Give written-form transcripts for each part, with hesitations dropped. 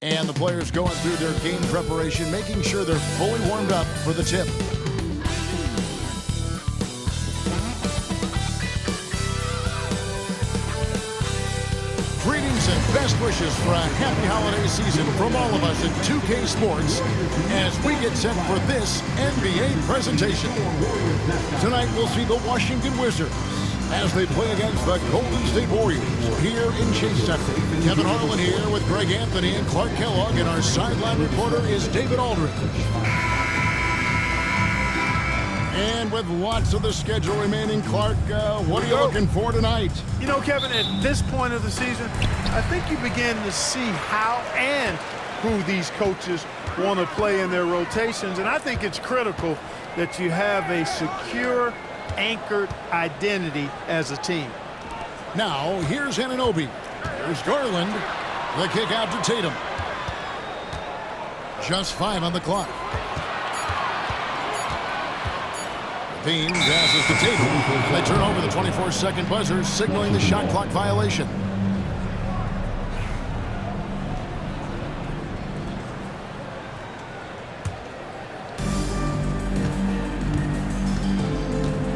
And the players going through their game preparation, making sure they're fully warmed up for the tip. Greetings and best wishes for a happy holiday season from all of us at 2K Sports as we get set for this NBA presentation. Tonight we'll see the Washington Wizards as they play against the Golden State Warriors here in Chase Center. Kevin Harlan here with Greg Anthony and Clark Kellogg, and our sideline reporter is David Aldridge. And with lots of the schedule remaining, Clark, what are you looking for tonight? You know, Kevin, at this point of the season, I think you begin to see how and who these coaches want to play in their rotations, and I think it's critical that you have a secure, anchored identity as a team. Now, here's Anunoby. Here's Garland. The kick out to Tatum. Just 5 on the clock. Levine passes to Tatum. They turn over the 24-second buzzer, signaling the shot clock violation.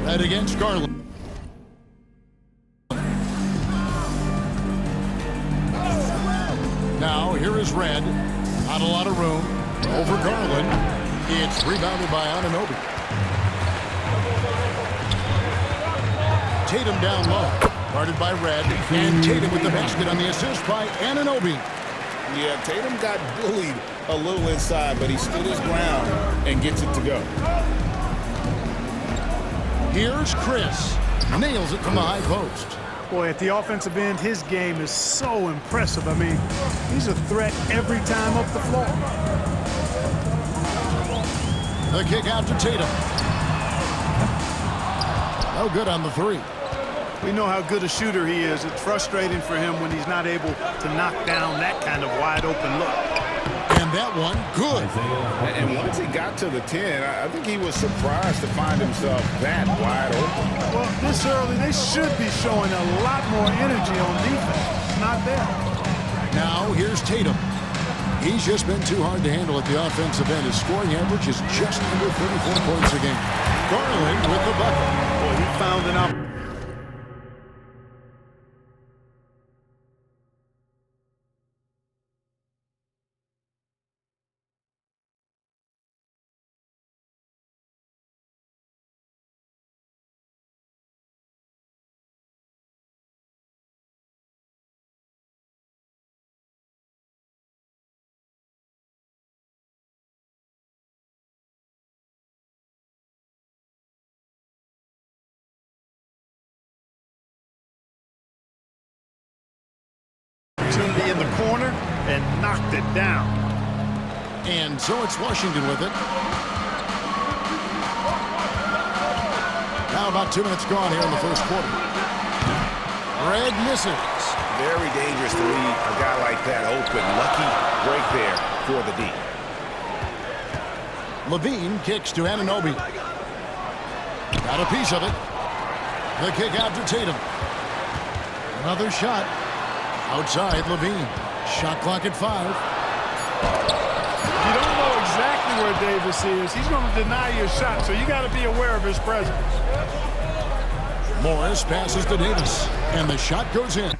Red against Garland. Now, here is Red. Not a lot of room. Over Garland. It's rebounded by Anunoby. Tatum down low. Guarded by Red. And Tatum with the basket on the assist by Anunoby. Yeah, Tatum got bullied a little inside, but he stood his ground and gets it to go. Here's Chris. Nails it from the high post. Boy, at the offensive end, his game is so impressive. I mean, he's a threat every time up the floor. The kick out to Tatum. No good on the three. We know how good a shooter he is. It's frustrating for him when he's not able to knock down that kind of wide-open look. And that one, good. And once he got to the 10, I think he was surprised to find himself that wide open. Well, this early, they should be showing a lot more energy on defense. Not there. Now, here's Tatum. He's just been too hard to handle at the offensive end. His scoring average is just under 34 points a game. Garland with the bucket. Boy, he found an opportunity. In the corner and knocked it down. And so it's Washington with it. Now about 2 minutes gone here in the first quarter. Red misses. Very dangerous to leave a guy like that open. Lucky break there for the D. Levine kicks to Anunoby. Got a piece of it. The kick out to Tatum. Another shot. Outside, Levine. Shot clock at 5. You don't know exactly where Davis is. He's going to deny your shot, so you got to be aware of his presence. Morris passes to Davis, and the shot goes in.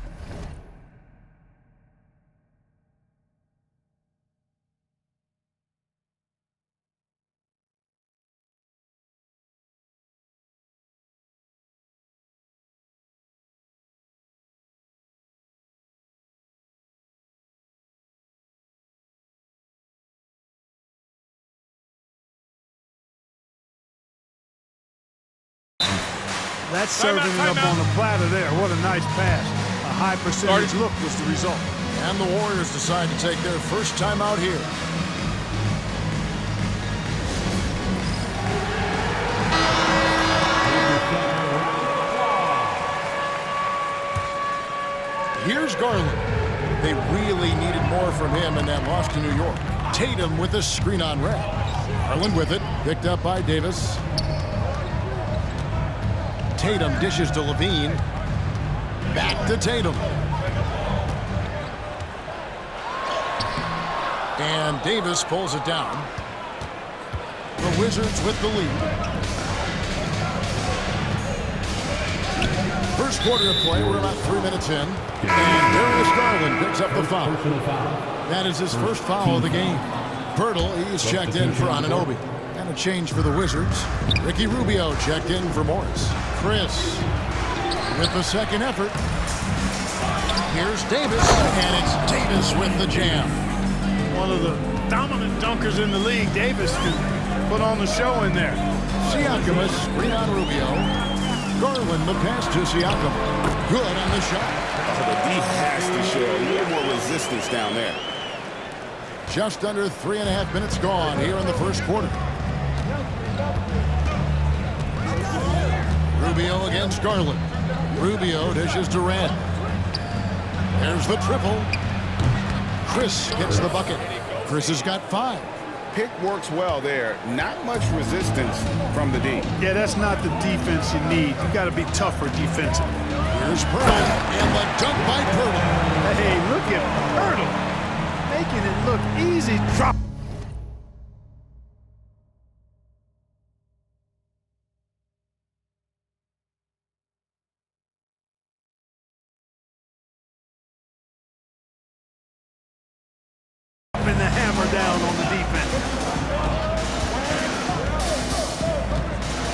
That's serving it up on the platter there. What a nice pass. A high percentage look was the result. And the Warriors decide to take their first time out here. Here's Garland. They really needed more from him in that loss to New York. Tatum with a screen on Red. Garland with it, picked up by Davis. Tatum dishes to Levine. Back to Tatum. And Davis pulls it down. The Wizards with the lead. First quarter of play, we're about 3 minutes in. And Darius Garland picks up the foul. That is his first foul of the game. Pirtle, he's checked in for Anunoby. And a change for the Wizards. Ricky Rubio checked in for Morris. Chris with the second effort. Here's Davis, and it's Davis with the jam. One of the dominant dunkers in the league. Davis can put on the show in there. Siakam, screen on Rubio. Garland, the pass to Siakam. Good on the shot. The D has to show a little more resistance down there. Just under 3.5 minutes gone here in the first quarter. Rubio against Garland. Rubio dishes to Red. There's the triple. Chris gets the bucket. Chris has got 5. Pick works well there. Not much resistance from the D. Yeah, that's not the defense you need. You got to be tougher defensively. Here's Pirtle, and the dunk by Pirtle. Hey, look at Pirtle. Making it look easy. Drop. The hammer down on the defense.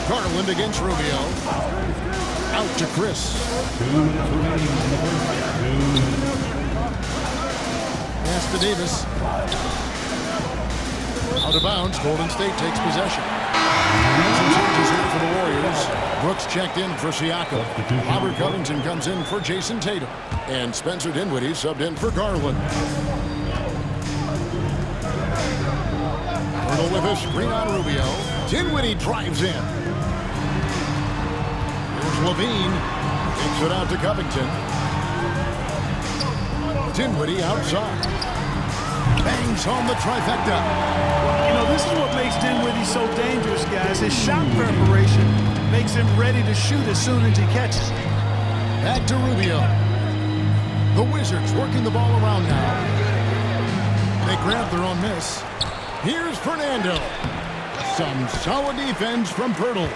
Garland against Rubio. Out to Chris. Pass to Davis. Out of bounds. Golden State takes possession. Some changes here for the Warriors. Brooks checked in for Siakam. Robert Covington comes in for Jason Tatum. And Spencer Dinwiddie subbed in for Garland. With a screen on Rubio. Dinwiddie drives in. Here's Levine. Takes it out to Covington. Dinwiddie outside. Bangs home the trifecta. You know, this is what makes Dinwiddie so dangerous, guys. His shot preparation makes him ready to shoot as soon as he catches it. Back to Rubio. The Wizards working the ball around now. They grab their own miss. Here's Fernando. Some solid defense from Pirtle.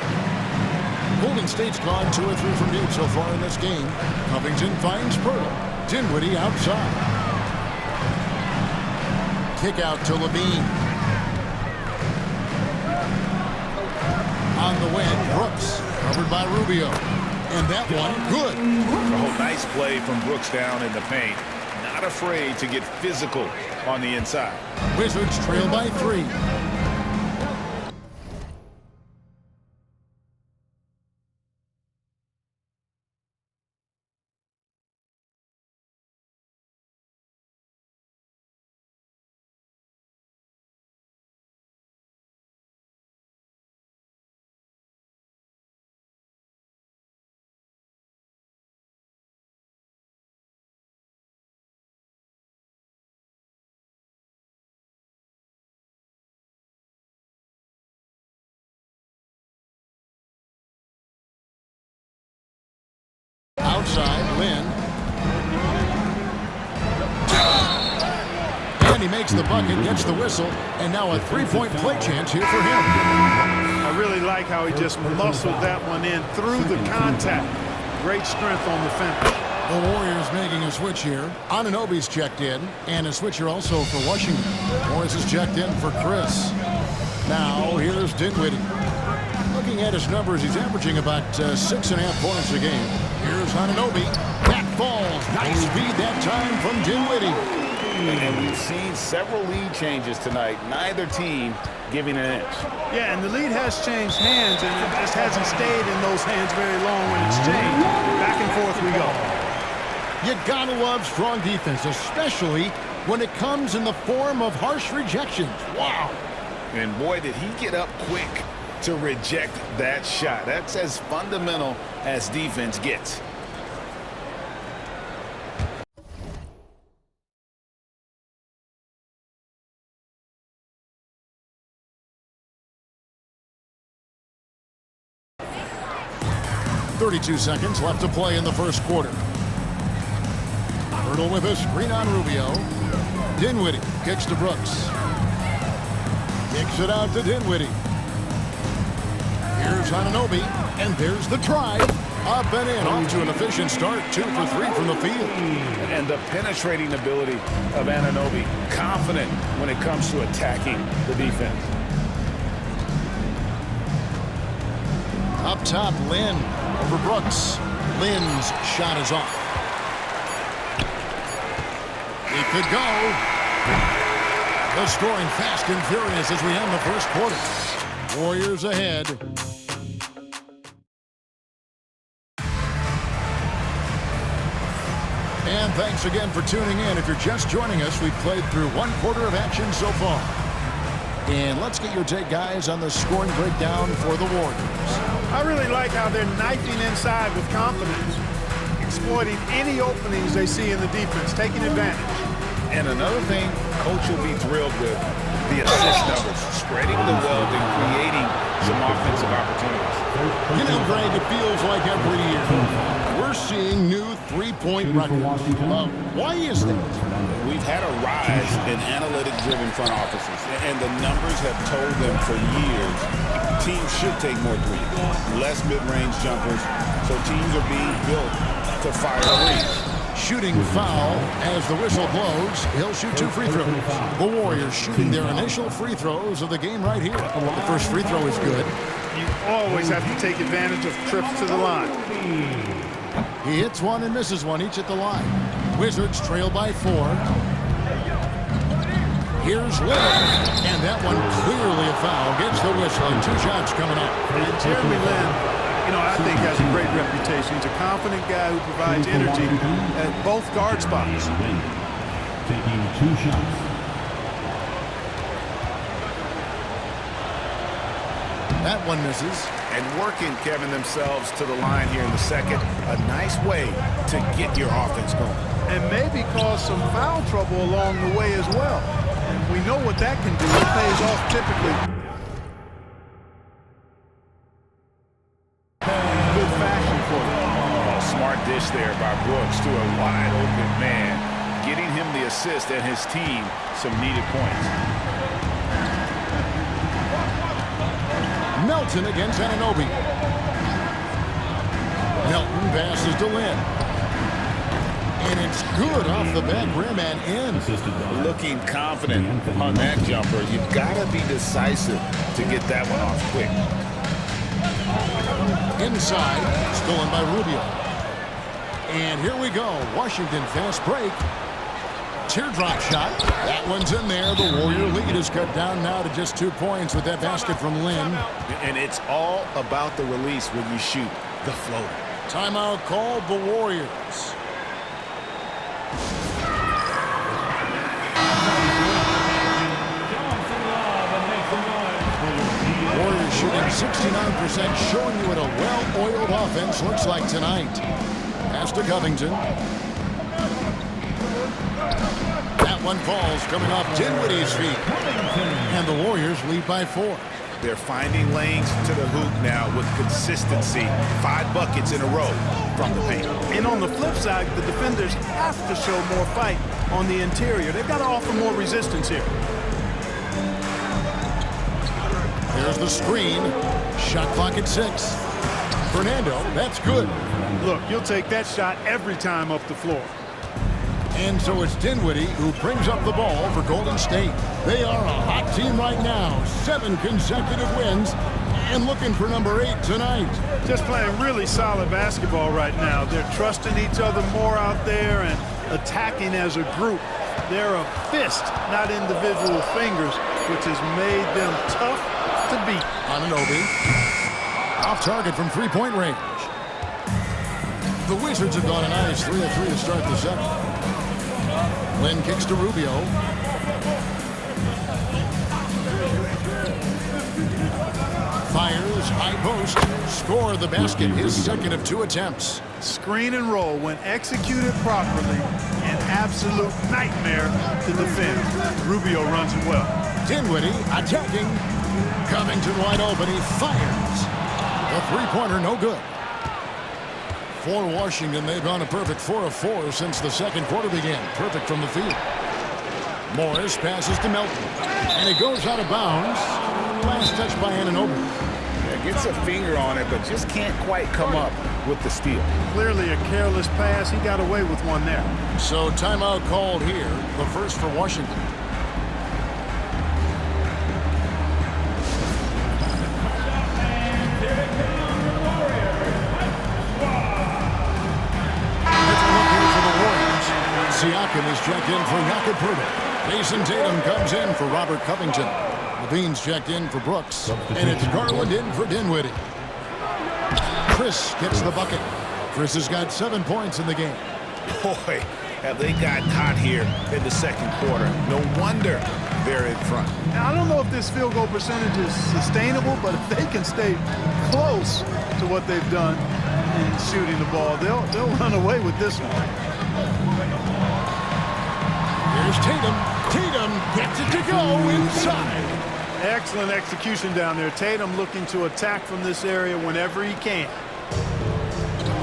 Golden State's gone 2 or 3 from deep so far in this game. Covington finds Pirtle. Dinwiddie outside. Kick out to Levine. On the wing, Brooks. Covered by Rubio. And that one, good. Oh, nice play from Brooks down in the paint. Not afraid to get physical on the inside. Wizards trail by 3. Outside, Lynn. And he makes the bucket, gets the whistle, and now a 3-point play chance here for him. I really like how he just muscled that one in through the contact. Great strength on the finish. The Warriors making a switch here. Anunoby's checked in, and a switcher also for Washington. Morris is checked in for Chris. Now, here's Dinwiddie. Looking at his numbers, he's averaging about 6.5 points a game. Here's Anunoby. That falls. Nice speed that time from Dinwiddie. And we've seen several lead changes tonight. Neither team giving an inch. Yeah, and the lead has changed hands, and it just hasn't stayed in those hands very long when it's changed. Back and forth we go. You gotta love strong defense, especially when it comes in the form of harsh rejections. Wow. And boy, did he get up quick to reject that shot. That's as fundamental as defense gets. .32 seconds left to play in the first quarter. Pirtle with a screen on Rubio. Dinwiddie kicks to Brooks. Kicks it out to Dinwiddie. Here's Anunoby, and there's the try. Up and in, off to an efficient start. 2 for 3 from the field. And the penetrating ability of Anunoby. Confident when it comes to attacking the defense. Up top, Lynn over Brooks. Lynn's shot is off. He could go. The scoring fast and furious as we end the first quarter. Warriors ahead. And thanks again for tuning in. If you're just joining us, we've played through 1 quarter of action so far. And let's get your take, guys, on the scoring breakdown for the Warriors. I really like how they're knifing inside with confidence, exploiting any openings they see in the defense, taking advantage. And another thing Coach will be thrilled with, the assist numbers, spreading the wealth and creating some offensive opportunities. You know, Greg, it feels like every year we're seeing new three-point records. Why is that? We've had a rise in analytic-driven front offices, and the numbers have told them for years teams should take more threes, less mid-range jumpers, so teams are being built to fire threes. Shooting foul as the whistle blows. He'll shoot 2 free throws. The Warriors shooting their initial free throws of the game right here. The first free throw is good. You always have to take advantage of trips to the line. He hits one and misses one, each at the line. Wizards trail by 4. Here's Lillard, and that one clearly a foul. Gets the whistle, and 2 shots coming up. And Jeremy Lin, you know, I think has a great reputation. He's a confident guy who provides energy at both guard spots. Taking 2 shots. That one misses. And working, Kevin, themselves to the line here in the second. A nice way to get your offense going. And maybe cause some foul trouble along the way as well. And we know what that can do. It pays off typically. Good fashion for them. Oh, smart dish there by Brooks to a wide open man. Getting him the assist and his team some needed points. Melton against Anunoby. Melton passes to Lynn. And it's good off the back rim and in. Looking confident on that jumper. You've got to be decisive to get that one off quick. Inside, stolen by Rubio. And here we go. Washington fast break. Teardrop shot. That one's in there. The Warrior lead is cut down now to just 2 points with that basket from Lynn. And it's all about the release when you shoot the floater. Timeout called the Warriors. Warriors shooting 69%, showing you what a well-oiled offense looks like tonight. Pass to Covington. That one falls, coming off Dinwiddie's feet. And the Warriors lead by 4. They're finding lanes to the hoop now with consistency. 5 buckets in a row from the paint. And on the flip side, the defenders have to show more fight on the interior. They've got to offer more resistance here. There's the screen. Shot clock at 6. Fernando, that's good. Look, you'll take that shot every time up the floor. And so it's Dinwiddie who brings up the ball for Golden State. They are a hot team right now. 7 consecutive wins and looking for number 8 tonight. Just playing really solid basketball right now. They're trusting each other more out there and attacking as a group. They're a fist, not individual fingers, which has made them tough to beat. Anunoby off target from 3-point range. The Wizards have gone a nice 3 of 3 to start the second. Lynn kicks to Rubio. Fires, high post, score the basket, his second of 2 attempts. Screen and roll, when executed properly, an absolute nightmare to defend. Rubio runs it well. Dinwiddie attacking. Covington wide open, he fires. The 3-pointer no good. For Washington, they've gone a perfect 4 of 4 since the second quarter began. Perfect from the field. Morris passes to Melton. And it goes out of bounds. Last touch by Anunoby. Yeah, gets a finger on it, but just can't quite come up with the steal. Clearly a careless pass. He got away with one there. So timeout called here. The first for Washington. Siakam is checked in for Jakob Poeltl. Jason Tatum comes in for Robert Covington. Levine's checked in for Brooks. And it's Garland in for Dinwiddie. Chris gets the bucket. Chris has got 7 points in the game. Boy, have they gotten hot here in the second quarter. No wonder they're in front. Now, I don't know if this field goal percentage is sustainable, but if they can stay close to what they've done in shooting the ball, they'll run away with this one. Here's Tatum. Tatum gets it to go inside. Excellent execution down there. Tatum looking to attack from this area whenever he can.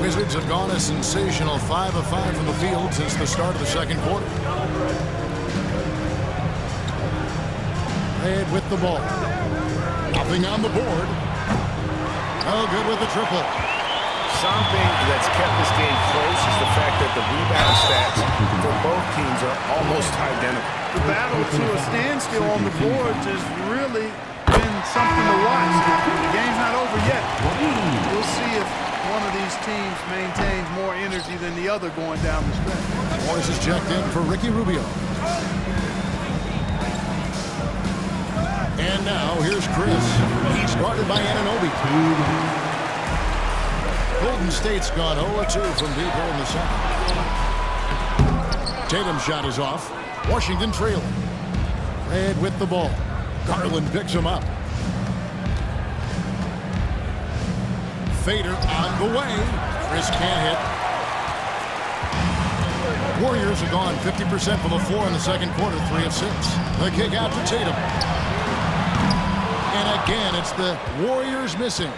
Wizards have gone a sensational 5 of 5 from the field since the start of the second quarter. Red with the ball. Nothing on the board. Oh, good with the triple. Something that's kept this game close is the fact that the rebound stats for both teams are almost identical. The battle to a standstill on the boards has really been something to watch. The game's not over yet. We'll see if one of these teams maintains more energy than the other going down the stretch. Morris is checked in for Ricky Rubio. And now here's Chris. He's guarded by Anunoby. Golden State's gone 0-2 from deep here in the second. Tatum's shot is off. Washington trailing. Red with the ball. Garland picks him up. Fader on the way. Chris can't hit. Warriors have gone 50% from the floor in the second quarter, 3 of 6. The kick out to Tatum. And again, it's the Warriors missing.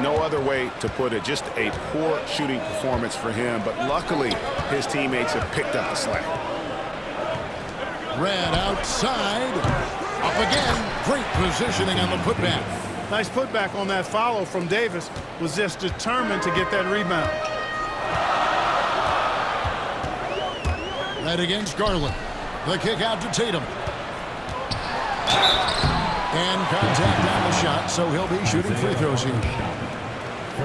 No other way to put it. Just a poor shooting performance for him, but luckily his teammates have picked up the slack. Red outside. Up again. Great positioning on the putback. Nice putback on that follow from Davis. Was just determined to get that rebound. Red against Garland. The kick out to Tatum. And contact on the shot, so he'll be shooting free throws here.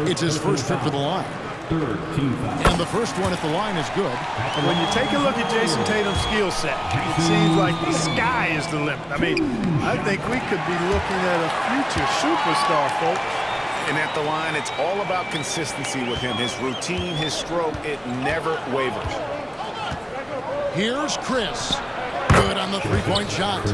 It's his first trip to the line. And the first one at the line is good. When you take a look at Jason Tatum's skill set, it seems like the sky is the limit. I mean, I think we could be looking at a future superstar, folks. And at the line, it's all about consistency with him. His routine, his stroke, it never wavers. Here's Chris. Good on the three-point shot.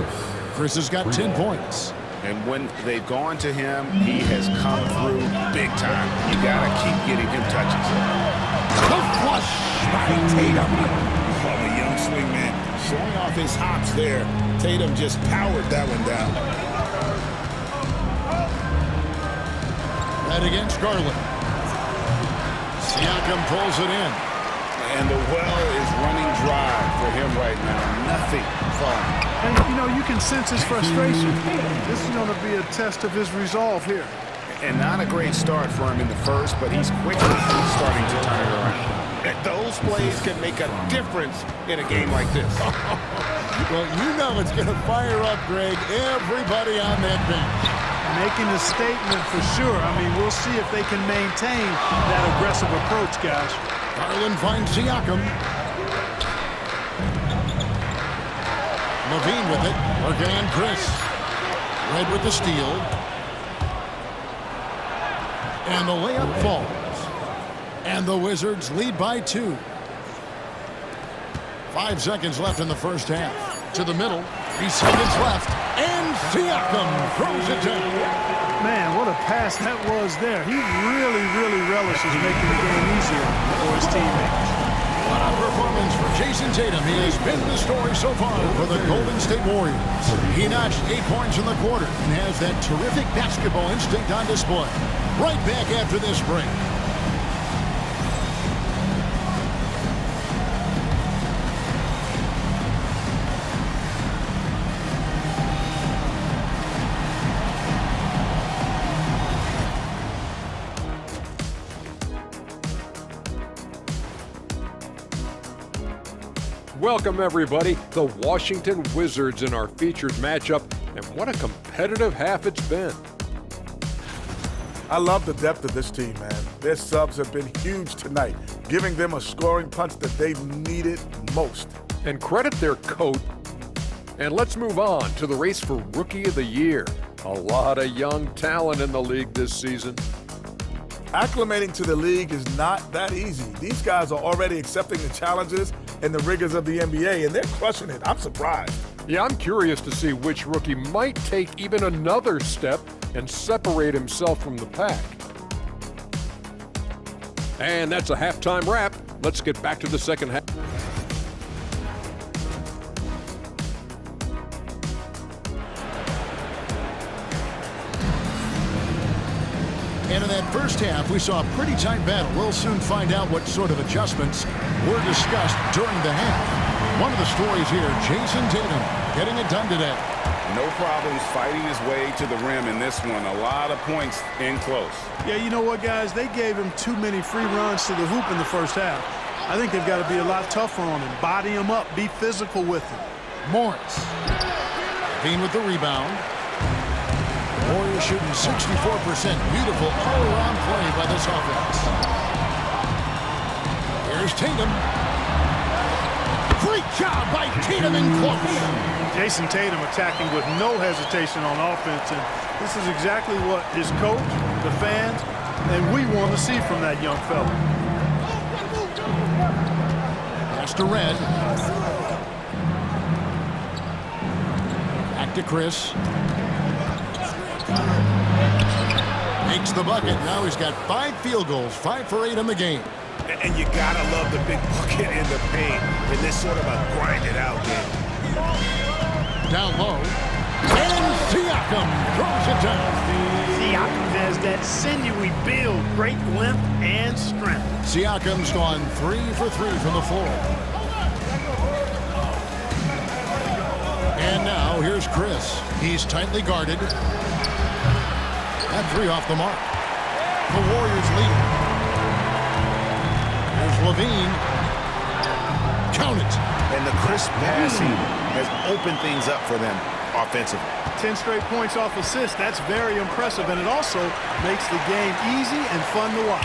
Chris has got 10 points. And when they've gone to him, he has come through big time. You got to keep getting him touches. The flush by Tatum. Oh, the young swingman showing off his hops there. Tatum just powered that one down. That against Garland. Siakam pulls it in. And the well is running dry for him right now. Nothing falling. And, you know, you can sense his frustration. This is going to be a test of his resolve here. And not a great start for him in the first, but he's quickly starting to turn it around. And those plays can make a difference in a game like this. Well, you know it's going to fire up, Greg, everybody on that bench. Making a statement for sure. I mean, we'll see if they can maintain that aggressive approach, guys. Garland finds Siakam. Levine with it. Again, Chris. Red with the steal. And the layup falls. And the Wizards lead by 2. 5 seconds left in the first half. To the middle. 3 seconds left. And Siakam throws it down. Man, what a pass that was there. He really relishes making the game easier for his teammates. What a performance for Jason Tatum. He has been the story so far for the Golden State Warriors. He notched 8 points in the quarter and has that terrific basketball instinct on display. Right back after this break. Welcome, everybody. The Washington Wizards in our featured matchup, and what a competitive half it's been. I love the depth of this team, man. Their subs have been huge tonight, giving them a scoring punch that they've needed most. And credit their coach. And let's move on to the race for Rookie of the Year. A lot of young talent in the league this season. Acclimating to the league is not that easy. These guys are already accepting the challenges and the rigors of the NBA, and they're crushing it. I'm surprised. Yeah, I'm curious to see which rookie might take even another step and separate himself from the pack. And that's a halftime wrap. Let's get back to the second half. And in that first half, we saw a pretty tight battle. We'll soon find out what sort of adjustments were discussed during the half. One of the stories here, Jason Tatum getting it done today. No problems fighting his way to the rim in this one. A lot of points in close. Yeah, you know what, guys? They gave him too many free runs to the hoop in the first half. I think they've got to be a lot tougher on him. Body him up. Be physical with him. Morris. Bean with the rebound. Warriors shooting 64%. Beautiful all-around play by this offense. Here's Tatum. Great job by Tatum in close. Jason Tatum attacking with no hesitation on offense, and this is exactly what his coach, the fans, and we want to see from that young fella. Pass to Red. Back to Chris. Makes the bucket. Now he's got 5 field goals, 5 for 8 in the game. And you gotta love the big bucket in the paint in this sort of a grind-it-out game. Down low. And Siakam throws it down. Siakam has that sinewy build, great length and strength. Siakam's gone 3 for 3 from the floor. And now here's Chris. He's tightly guarded. That 3 off the mark. The Warriors lead. There's Levine. Count it. And the crisp passing has opened things up for them offensively. 10 straight points off assists. That's very impressive, and it also makes the game easy and fun to watch.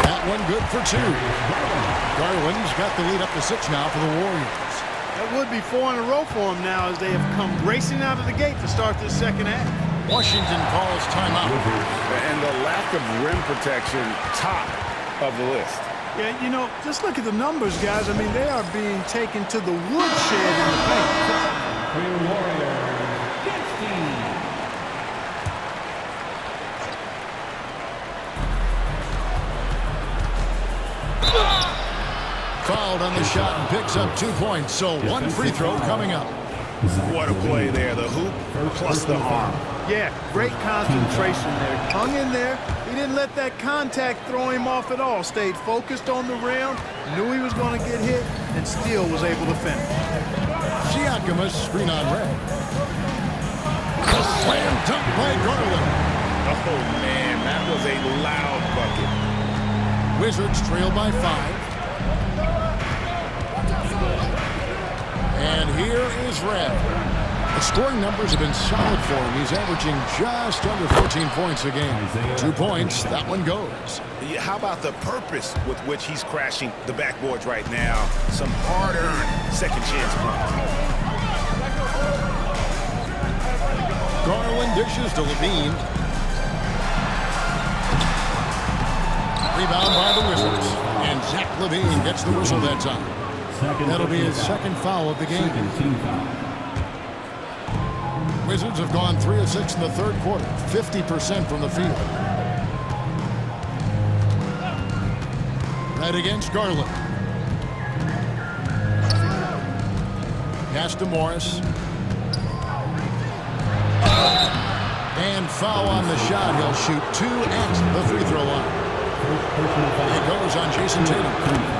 That one good for 2. Garland's got the lead up to 6 now for the Warriors. That would be 4 in a row for them now as they have come racing out of the gate to start this second half. Washington calls timeout. And the lack of rim protection, top of the list. Yeah, you know, just look at the numbers, guys. I mean, they are being taken to the woodshed in the paint. Fouled on the shot and picks up 2 points. So 1 free throw coming up. What a play there. The hoop plus the arm. Yeah, great concentration there. Hung in there. He didn't let that contact throw him off at all. Stayed focused on the rim, knew he was going to get hit, and still was able to finish. Siakam, a screen on Red. A slam dunk by Garland. Oh, man, that was a loud bucket. Wizards trail by 5. And here is Red. The scoring numbers have been solid for him. He's averaging just under 14 points a game. 2 points, that one goes. Yeah, how about the purpose with which he's crashing the backboards right now? Some hard-earned second chance points. Garland dishes to Levine. Rebound by the Wizards. And Zach Levine gets the whistle that time. That'll be his second foul of the game. Wizards have gone 3 of 6 in the third quarter, 50% from the field. Right against Garland. Pass to Morris. And foul on the shot. He'll shoot 2 at the free throw line. It goes on Jason Tatum.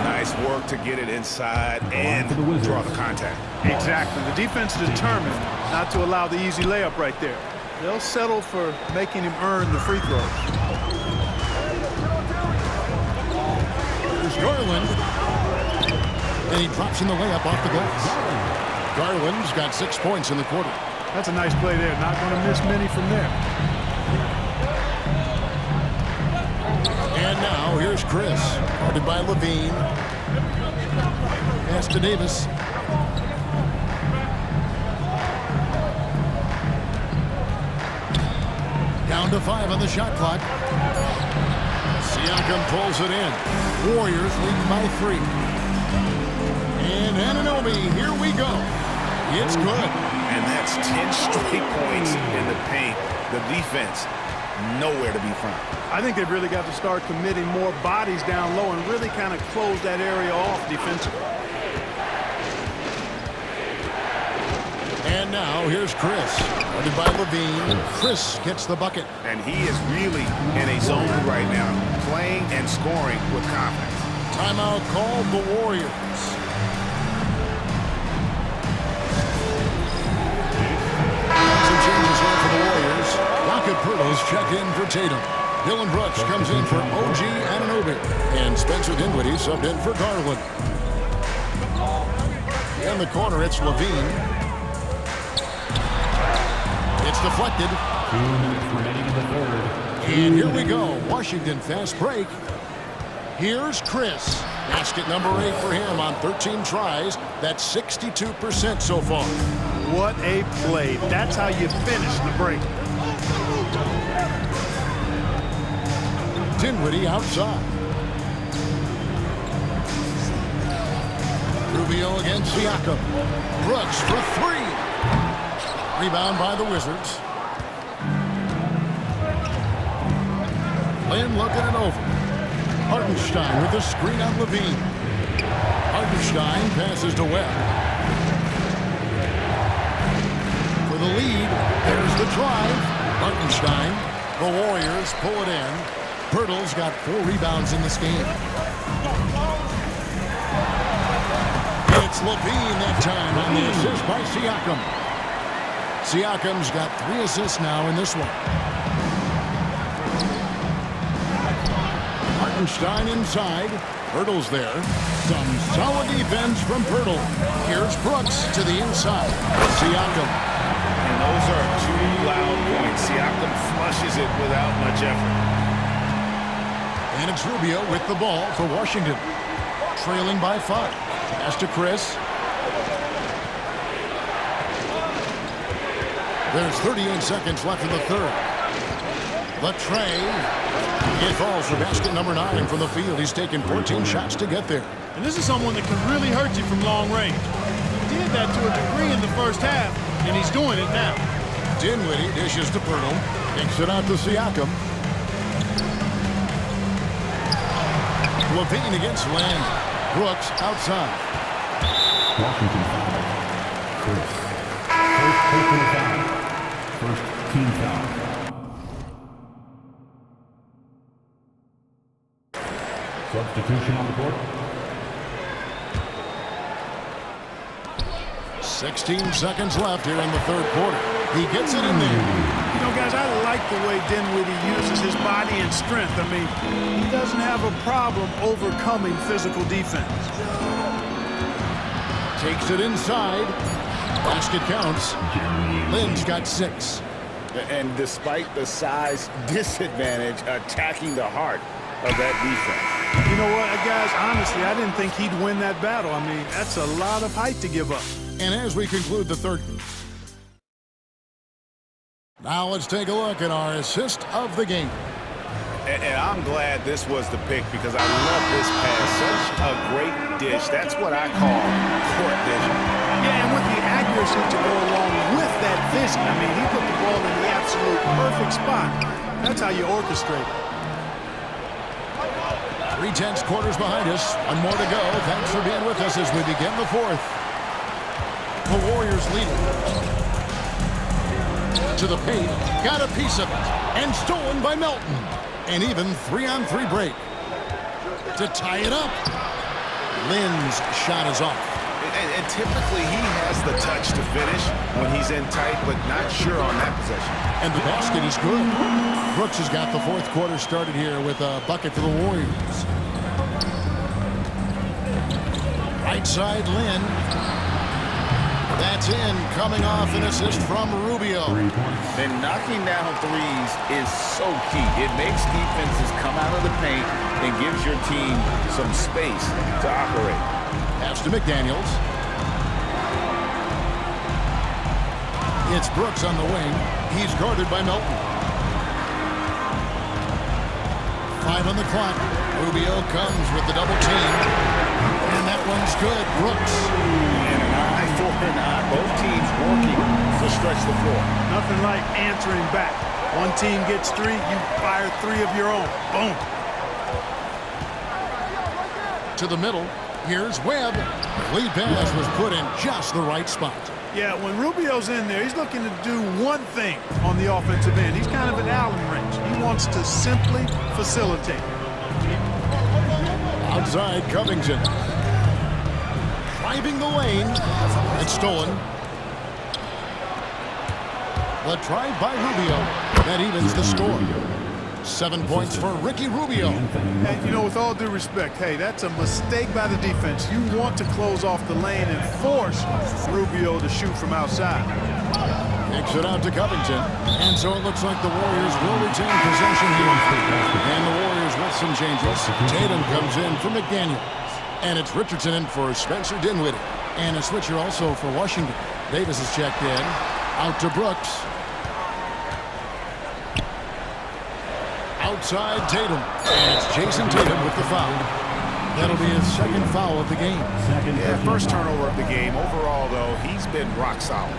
Nice work to get it inside and draw the contact. Exactly. The defense is determined not to allow the easy layup right there. They'll settle for making him earn the free throws. Here's Garland. And he drops in the layup off the glass. Garland's got 6 points in the quarter. That's a nice play there. Not going to miss many from there. And now here's Chris, guarded by Levine. Pass to Davis. Down to 5 on the shot clock. Siakam pulls it in. Warriors lead by 3. And Anunoby, here we go. It's good. And that's 10 straight points in the paint. The defense, nowhere to be found. I think they've really got to start committing more bodies down low and really kind of close that area off defensively. And now here's Chris, guarded by Levine. Chris gets the bucket. And he is really in a zone right now, playing and scoring with confidence. Timeout called the Warriors. Some changes here for the Warriors. Rocket Pirtles checked in for Tatum. Dylan Brooks comes in for OG Anunoby. And Spencer Dinwiddie subbed in for Garland. In the corner, it's Levine. It's deflected. 2 minutes remaining in the third. And here we go. Washington fast break. Here's Chris. Basket number 8 for him on 13 tries. That's 62% so far. What a play. That's how you finish the break. Dinwiddie outside. Rubio against Siakam. Brooks for 3. Rebound by the Wizards. Lynn looking it over. Hartenstein with the screen on Levine. Hartenstein passes to Webb. For the lead, there's the drive. Hartenstein. The Warriors pull it in. Pirtle's got 4 rebounds in this game. It's Levine that time on the assist by Siakam. Siakam's got 3 assists now in this one. Hartenstein inside. Pirtle's there. Some solid defense from Pirtle. Here's Brooks to the inside. Siakam. And those are 2 loud points. Siakam flushes it without much effort. And it's Rubio with the ball for Washington. Trailing by 5. Pass to Chris. There's 38 seconds left in the third. The tray. It falls for basket number 9 from the field. He's taken 14 shots to get there. And this is someone that can really hurt you from long range. He did that to a degree in the first half, and he's doing it now. Dinwiddie dishes to Pirtle. Kicks it out to Siakam. Levine against Lynn. Brooks outside. Washington foul. Chris. First personal foul. First team foul. Substitution on the court. 16 seconds left here in the third quarter. He gets it in there. You know, guys, I like the way Dinwiddie uses his body and strength. I mean, he doesn't have a problem overcoming physical defense. Takes it inside. Basket counts. Lynn's got 6. And despite the size disadvantage, attacking the heart of that defense. You know what, guys, honestly, I didn't think he'd win that battle. I mean, that's a lot of height to give up. And as we conclude the third, now let's take a look at our assist of the game. And I'm glad this was the pick because I love this pass. Such a great dish. That's what I call court vision. Yeah, and with the accuracy to go along with that vision. I mean, he put the ball in the absolute perfect spot. That's how you orchestrate. 3/10 quarters behind us. One more to go. Thanks for being with us as we begin the fourth. The Warriors lead to the paint. Got a piece of it. And stolen by Melton. An even 3-on-3 break. To tie it up. Lynn's shot is off. And typically he has the touch to finish when he's in tight, but not sure on that possession. And the basket is good. Brooks has got the fourth quarter started here with a bucket for the Warriors. Right Right side, Lynn. That's in, coming off an assist from Rubio. 3 points. And knocking down threes is so key. It makes defenses come out of the paint and gives your team some space to operate. Pass to McDaniels. It's Brooks on the wing. He's guarded by Melton. 5 on the clock. Rubio comes with the double team. And that one's good. Brooks. And an eye for an eye. Both teams working to stretch the floor. Nothing like answering back. One team gets 3, you fire 3 of your own. Boom. To the middle. Here's Webb. Lead pass was put in just the right spot. Yeah, when Rubio's in there, he's looking to do one thing on the offensive end. He's kind of an Allen wrench. He wants to simply facilitate. Outside, Covington. Driving the lane. It's stolen. The drive by Rubio. That evens the score. 7 points for Ricky Rubio. And, you know, with all due respect, hey, that's a mistake by the defense. You want to close off the lane and force Rubio to shoot from outside. Kicks it out to Covington. And so it looks like the Warriors will retain possession here. And the Warriors with some changes. Tatum comes in for McDaniel. And it's Richardson in for Spencer Dinwiddie. And a switcher also for Washington. Davis is checked in. Out to Brooks. Outside Tatum. And it's Jason Tatum with the foul. That'll be his second foul of the game. Yeah, first turnover of the game. Overall, though, he's been rock solid.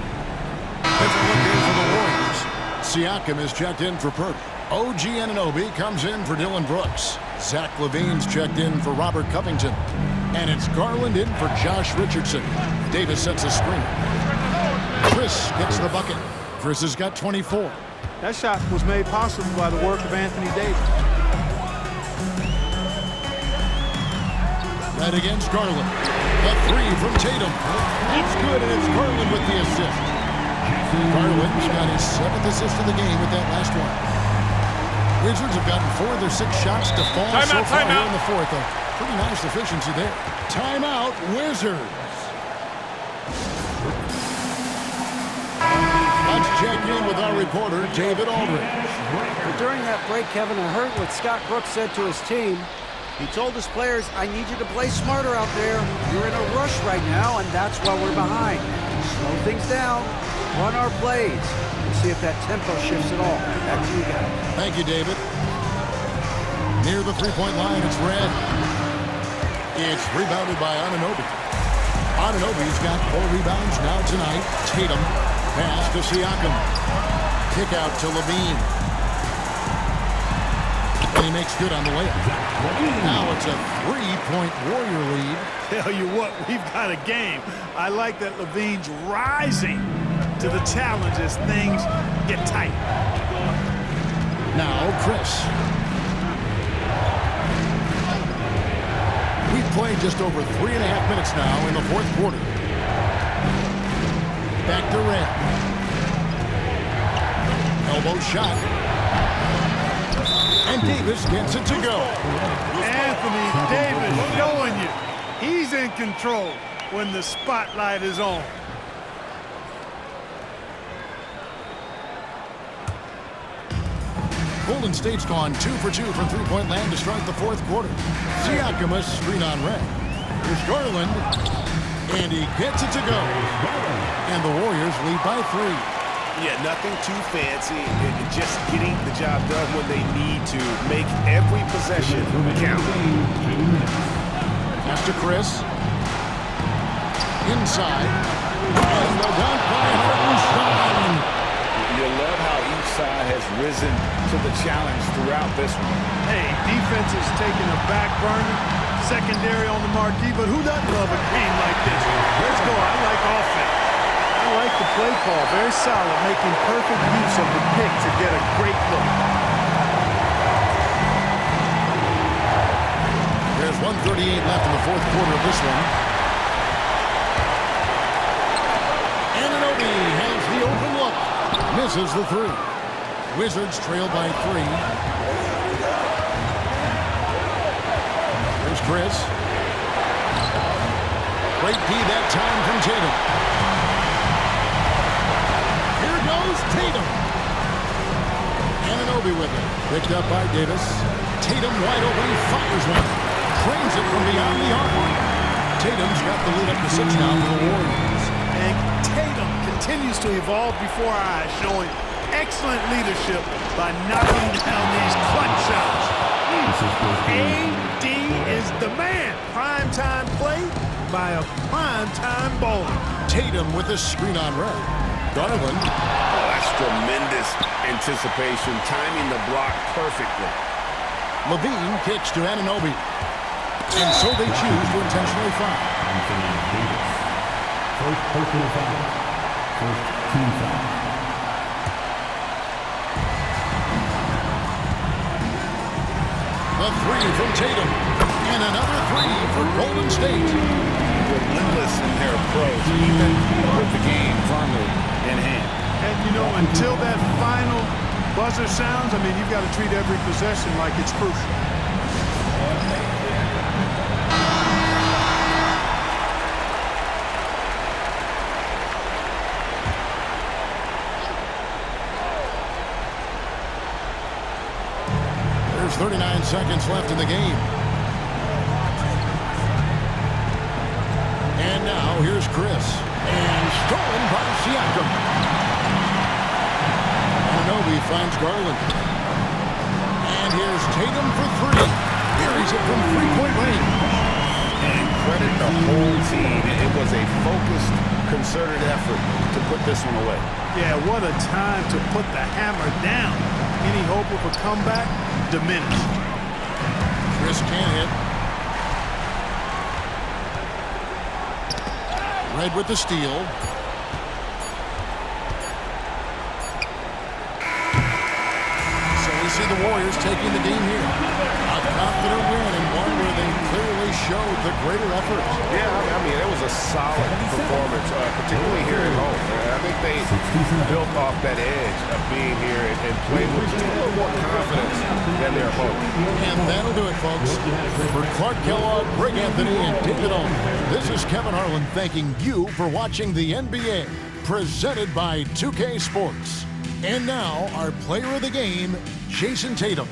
Different look here for the Warriors. Siakam is checked in for Purdy. OG Anunoby comes in for Dylan Brooks. Zach LaVine's checked in for Robert Covington. And it's Garland in for Josh Richardson. Davis sets a screen. Chris gets the bucket. Chris has got 24. That shot was made possible by the work of Anthony Davis. Right against Garland. The 3 from Tatum. It's good, and it's Garland with the assist. Garland's got his 7th assist of the game with that last one. Wizards have gotten 4 of their 6 shots to fall so far here in the 4th. A pretty nice efficiency there. Timeout, Wizards. Let's check in with our reporter, David Aldridge. But during that break, Kevin, I heard what Scott Brooks said to his team. He told his players, I need you to play smarter out there. You're in a rush right now, and that's why we're behind. Slow things down, run our plays, and see if that tempo shifts at all. Back to you guys. Thank you, David. Near the three-point line, it's Red. It's rebounded by Anunoby. Anunoby's got 4 rebounds now tonight. Tatum. Pass to Siakam. Kick out to Levine. And he makes good on the layup. Now it's a 3-point Warrior lead. Tell you what, we've got a game. I like that Levine's rising to the challenge as things get tight. Now Chris. We've played just over 3.5 minutes now in the 4th quarter. Back to Red. Elbow shot. And Davis gets it to go. Anthony Davis showing you he's in control when the spotlight is on. Golden State's gone 2 for 2 from three-point land to start the 4th quarter. Siakam a screen on Red. Here's Garland. And he gets it to go. And the Warriors lead by 3. Yeah, nothing too fancy. Just getting the job done when they need to. Make every possession count. Pass to Chris. Inside. And the dunk by Hartenstein. You love how each side has risen to the challenge throughout this one. Hey, defense is taking a back burner. Secondary on the marquee, but who doesn't love a game like this? Let's go. I like offense. I like the play call. Very solid, making perfect use of the pick to get a great look. There's 1:38 left in the 4th quarter of this one. Anunoby has the open look. Misses the 3. Wizards trail by 3. Here's Chris. Great D that time from Tatum. Here goes Tatum. Anunoby with it. Picked up by Davis. Tatum wide open, fires one. Trains it from beyond the arc. Tatum's got the lead up to 6 now for the Warriors. And Tatum continues to evolve before our eyes, showing excellent leadership by knocking down these clutch shots. AD is the man. Primetime play by a primetime bowler. Tatum with a screen on red. Donovan. Oh, that's tremendous anticipation, timing the block perfectly. Levine kicks to Anunoby. And so they choose to intentionally foul. First personal foul. First team foul. A three from Tatum. And another three for Golden State. Relentless in their approach, even with the game firmly in hand. And, you know, until that final buzzer sounds, I mean, you've got to treat every possession like it's crucial. There's 39 seconds left in the game. And now here's Chris. And stolen by Siakam. Anunoby finds Garland. And here's Tatum for three. Buries it from three-point range. And credit the whole team. It was a focused, concerted effort to put this one away. Yeah, what a time to put the hammer down. Any hope of a comeback diminished. Chris can't hit. Red with the steal. So we see the Warriors taking the game here. A confident win and one where they clearly showed the greater effort. Yeah, I mean, it was a solid performance, particularly here at home. I think they built off that edge of being here and played with just a little more confidence than their opponent. And that'll do it, folks. For Clark Kellogg, Greg Anthony, and David Owen, this is Kevin Harlan thanking you for watching the NBA, presented by 2K Sports. And now, our player of the game, Jason Tatum.